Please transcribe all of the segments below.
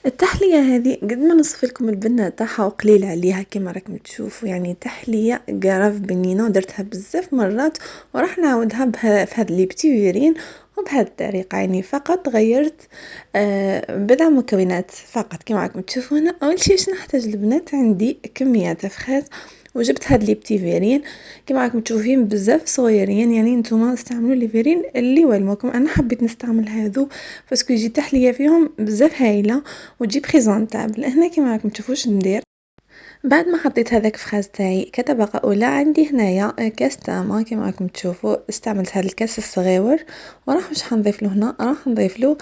التحلية هذه قد ما نصف لكم البنة تاعها وقليل عليها كما راكم تشوفوا، يعني تحلية قراف بنينة ودرتها بزاف مرات وراح نعاودها في هاد لي بتيورين وبهذه الطريقة. يعني فقط غيرت بضع مكونات فقط كما راكم تشوفوا هنا. اول شيء شنو نحتاج البنات؟ عندي كميات فخاز وجبت هاد لي بتيفيرين كما راكم تشوفين بزاف صغيرين، يعني نتوما استعملوا لي فيرين اللي يولموكم. انا حبيت نستعمل هذو باسكو يجي تحليه فيهم بزاف هايله وتجي بريزونطابل. هنا كما راكم تشوفوا واش ندير بعد ما حطيت هذاك فخاز تاعي كطبقه اولى. عندي هنايا كاس تامه كما راكم تشوفوا، استعملت هذا الكاس الصغيور وراح واش حنضيف له هنا؟ راح نضيف له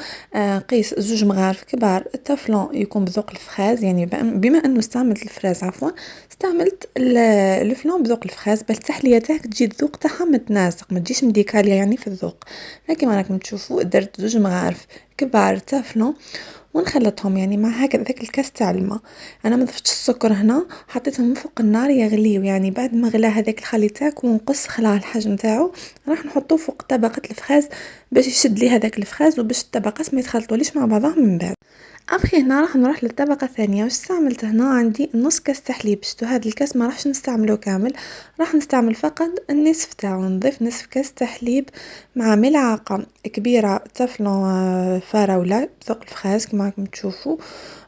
قيس زوج مغارف كبار التفلون يكون بذوق الفخاز، يعني بما انه استعملت الفراز استعملت الفلون بذوق الفخاز باش التحليه تاعك تجي الذوق تاعها متناسق، ما تجيش مديكاليه يعني في الذوق. كما راكم تشوفوا درت زوج مغارف كبار تفلون ونخلطهم يعني مع هكذا ذاك الكاس تاع الماء. انا ما ضفتش السكر هنا، حطيتهم من فوق النار يغليو، يعني بعد ما غلا هذاك الخليط تاعك ونقص خلاه الحجم تاعو راح نحطوه فوق طبقه الفخاز باش يشد لي هذاك الفخاز وباش الطبقات ما يتخلطوليش مع بعضهم من بعد. ابخي هنا راح نروح للطبقه الثانيه. واش استعملت هنا؟ عندي نص كاس تحليب. شتو هذا الكاس ما راحش نستعمله كامل، راح نستعمل فقط النصف تاعو. نضيف نصف كاس تحليب مع ملعقه كبيره تفلون فراوله بذوق الفخاز كما راكم تشوفوا،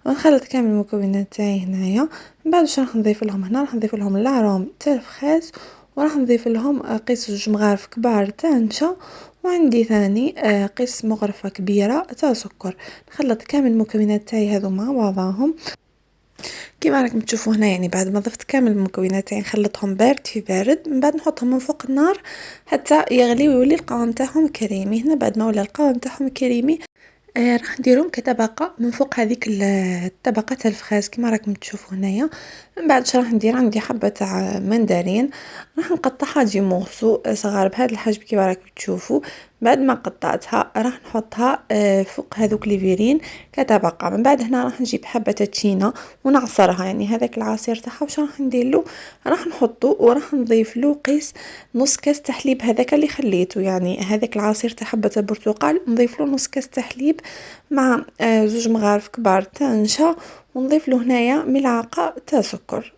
ونخلط كامل المكونات تاعي هنايا. من بعد واش راح نضيف لهم هنا؟ راح نضيف لهم لاروم تاع الفخاز وراح نضيف لهم قيس زوج مغارف كبار تاع نشا، وعندي ثاني قيس مغرفه كبيره تاع سكر. نخلط كامل المكونات تاعي هذو مع بعضهم كيما راكم تشوفوا هنا. يعني بعد ما ضفت كامل المكونات تاعي نخلطهم بارد في بارد، من بعد نحطهم من فوق النار حتى يغلي ويولي القوام تاعهم كريمي. هنا بعد ما ولا القوام تاعهم كريمي راح نديرهم كطبقه من فوق هذيك الطبقه تاع الفخاز كما راكم تشوفوا هنايا. من بعد واش راح ندير؟ عندي حبه تاع مندرين راح نقطعها دي مورسو صغار بهذا الحجم كما راكم تشوفوا. بعد ما قطعتها راح نحطها فوق هذوك لي فيرين كطبقه. من بعد هنا راح نجيب حبه تشينا ونعصرها، يعني هذاك العصير تاعها واش راح ندير له؟ راح نحطه وراح نضيف له قيس نص كاس تحليب هذاك اللي خليته، يعني هذاك العصير تاع حبه البرتقال نضيف له نص كاس تحليب مع زوج مغارف كبار تاع نشا، ونضيف له هنايا ملعقه تاع سكر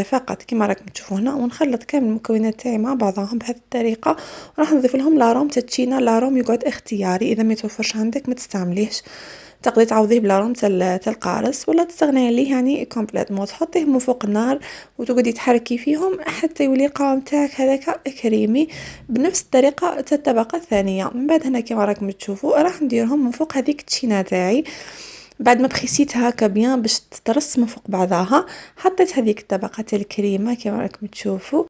فقط كما راكم تشوفوا هنا. ونخلط كامل المكونات تاعي مع بعضهم بهذه الطريقه. وراح نضيف لهم لاروم تاع التشينا. لاروم يقعد اختياري، اذا ما يتوفرش عندك ما تستعمليهش، تقدري تعوضيه بلاروم تاع القارص ولا تستغني عليه يعني كومبليتمون. تحطيه من فوق النار وتقعدي تحركي فيهم حتى يولي القوام تاعك هذاك كريمي بنفس الطريقه تاع الطبقه الثانيه. من بعد هنا كما راكم تشوفوا راح نديرهم من فوق هذيك التشينا تاعي. بعد ما بخيسيتها هكا بيان باش تترص من فوق بعضها، حطيت هذيك الطبقه تاع الكريمه كما راكم تشوفوا.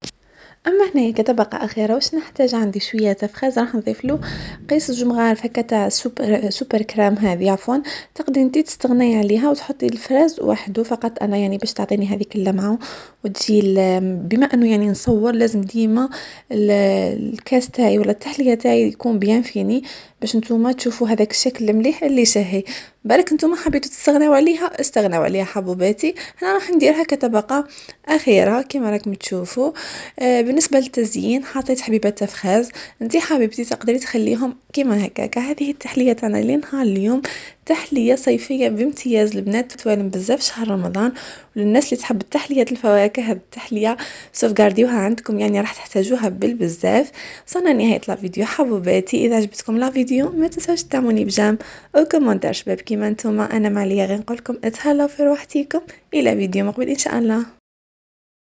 اما هنايا كطبقه اخيره واش نحتاج؟ عندي شويه تاع فخاز راح نضيف له قيس زوج مغارف هكا تاع سوبر كريم. هذه عفوا تقدري انتي تستغني عليها وتحطي الفراز وحده فقط. انا يعني باش تعطيني هذيك اللمعه وتجي بما انه يعني نصور لازم ديما الكاس تاعي ولا التحليه تاعي يكون بيان فيني باش نتوما تشوفوا هذاك الشكل المليح اللي شهي. بالك نتوما حبيتوا تستغناو عليها استغناو عليها حبوباتي. انا راح نديرها كطبقه اخيره كما راكم تشوفوا. بالنسبه للتزيين حطيت حبيبات فخاز. انتي حبيبتي تقدري تخليهم كيما هكاك. هذه التحليه تاعنا لنهار اليوم تحليه صيفيه بامتياز. البنات توالم بزاف شهر رمضان، وللناس اللي تحب التحليات الفواكه هذه التحليه سوفغارديوها عندكم، يعني راح تحتاجوها بالبزاف. وصلنا لنهايه لا فيديو حبوباتي. اذا عجبتكم لا فيديو ما تنساوش تعملوني بجام او كومنتار شباب كيما نتوما. انا معليا غير نقول لكم اتهلاو في روحتيكم. الى فيديو مقبل ان شاء الله.